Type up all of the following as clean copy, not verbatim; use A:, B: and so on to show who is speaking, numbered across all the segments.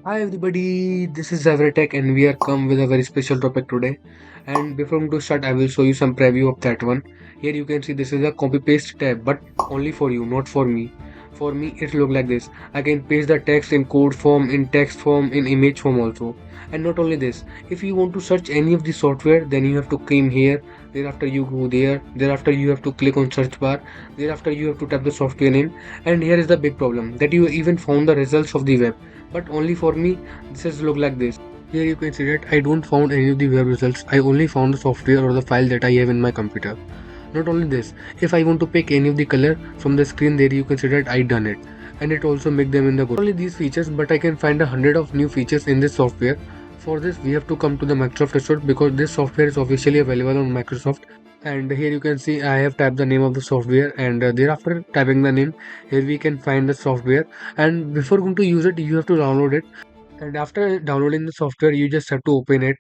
A: Hi everybody, this is Evertech and we are come with a very special topic today. And before to start, I will show you some preview of that one. Here you can see this is a copy paste tab, but only for you, not for me. For me, it look like this. I can paste the text in code form, in text form, in image form also. And not only this, if you want to search any of the software, then you have to come here. Thereafter you go there. Thereafter you have to click on search bar. Thereafter you have to type the software name. And here is the big problem that you even found the results of the web, but only for me this is look like this. Here you can see that I don't found any of the web results. I only found the software or the file that I have in my computer. Not only this, if I want to pick any of the color from the screen, there you can see that I done it, and it also make them in the good. Not only these features, but I can find 100 of new features in this software. For this we have to come to the Microsoft Store because this software is officially available on Microsoft. And here you can see I have typed the name of the software, and thereafter typing the name, here we can find the software. And before going to use it, you have to download it, and after downloading the software you just have to open it.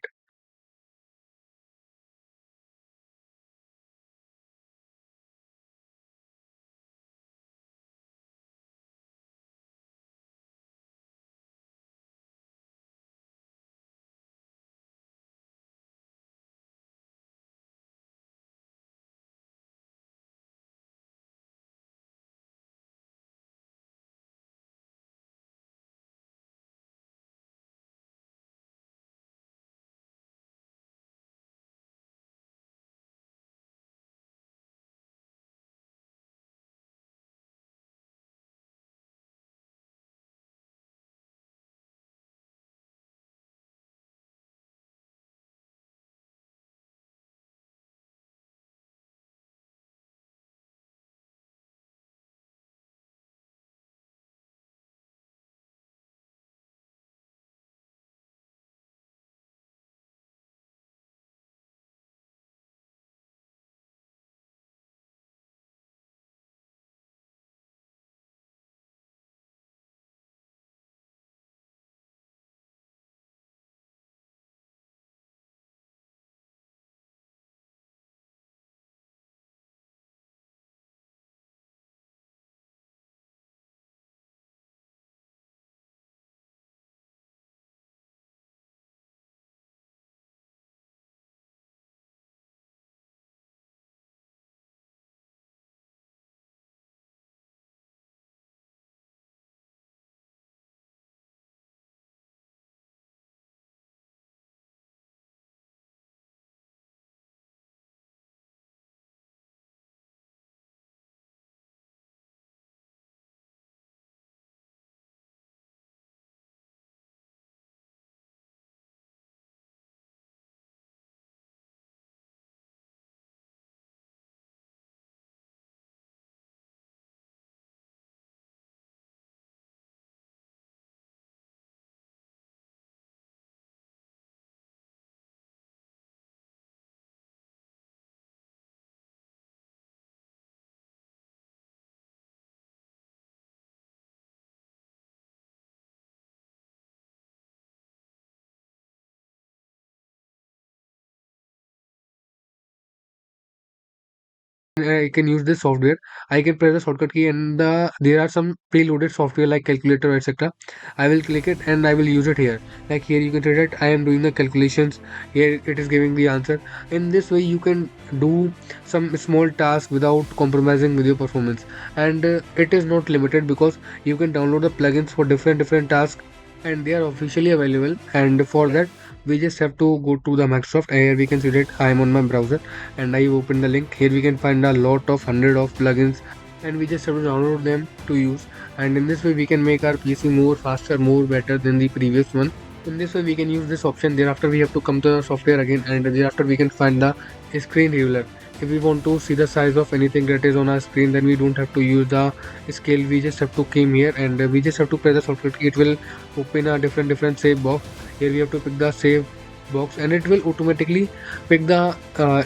A: I can use this software. I can press the shortcut key, and there are some preloaded software like calculator, etc. I will click it and I will use it here. Like here you can see that I am doing the calculations. Here it is giving the answer. In this way you can do some small task without compromising with your performance. And it is not limited because you can download the plugins for different tasks, and they are officially available. And for that we just have to go to the Microsoft. Here we can see that I am on my browser and I open the link. Here we can find a lot of hundred of plugins, and we just have to download them to use. And in this way we can make our PC more faster, more better than the previous one. In this way we can use this option. Thereafter we have to come to the software again, and thereafter we can find the screen ruler. If we want to see the size of anything that is on our screen, then we don't have to use the scale. We just have to come here and we just have to press the software. It will open a different save box. Here we have to pick the save box, and it will automatically pick the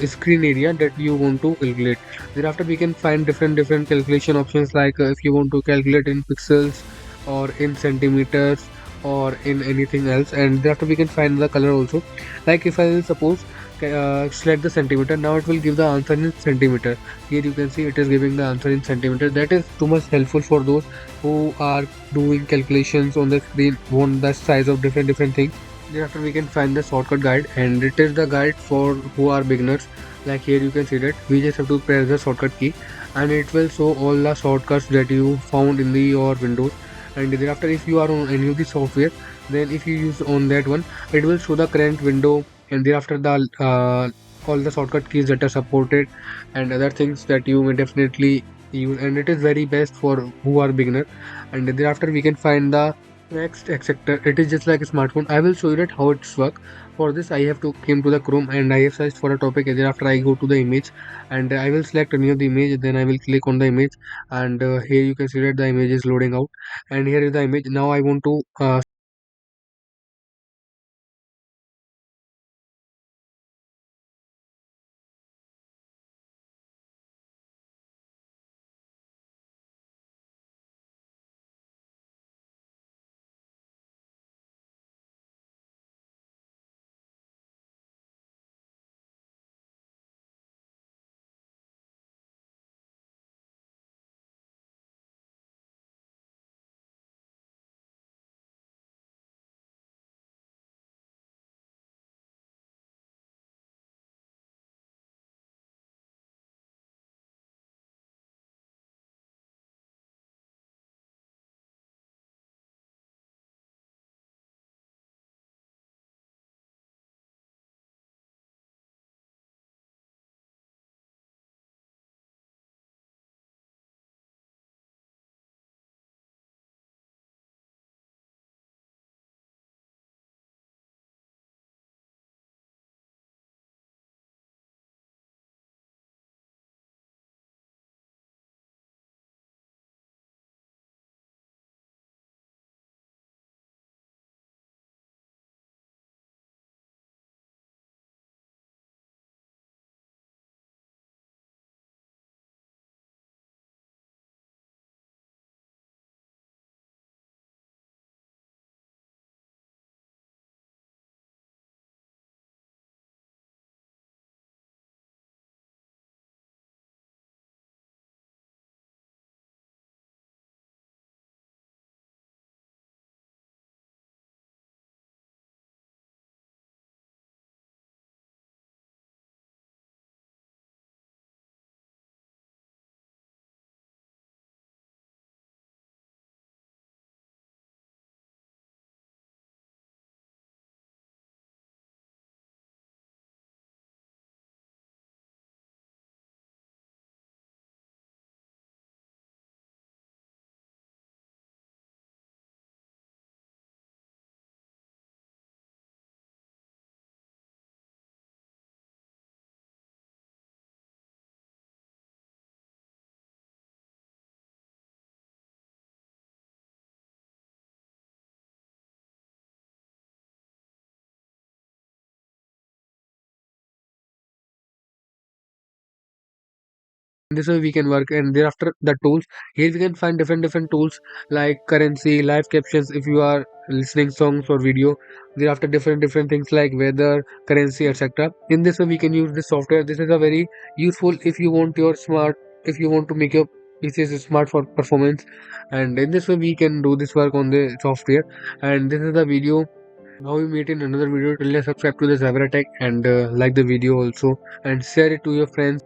A: screen area that you want to calculate. Thereafter we can find different calculation options, like if you want to calculate in pixels or in centimeters or in anything else. And thereafter we can find the color also. Like if I will suppose select the centimeter. Now it will give the answer in centimeter. Here you can see it is giving the answer in centimeter. That is too much helpful for those who are doing calculations on the screen, want the size of different things. Thereafter we can find the shortcut guide, and it is the guide for who are beginners. Like here you can see that we just have to press the shortcut key, and it will show all the shortcuts that you found in your Windows. And thereafter if you are on any of the software, then if you use on that one, it will show the current window, and thereafter the all the shortcut keys that are supported and other things that you may definitely use, and it is very best for who are beginner. And thereafter we can find the Text Extractor. It is just like a smartphone. I will show you that how it's work. For this I have to came to the Chrome, and I have searched for a topic, and thereafter I go to the image, and I will select any of the image, then I will click on the image, and here you can see that the image is loading out, and here is the image. Now I want to this way we can work. And thereafter the tools, here we can find different tools like currency, live captions if you are listening songs or video. Thereafter different things like weather, currency, etc. In this way we can use this software. This is a very useful if you want your smart, if you want to make your pieces smart for performance. And in this way we can do this work on the software. And this is the video. Now we meet in another video. Till then, subscribe to the Cyber Attack, and like the video also, and share it to your friends.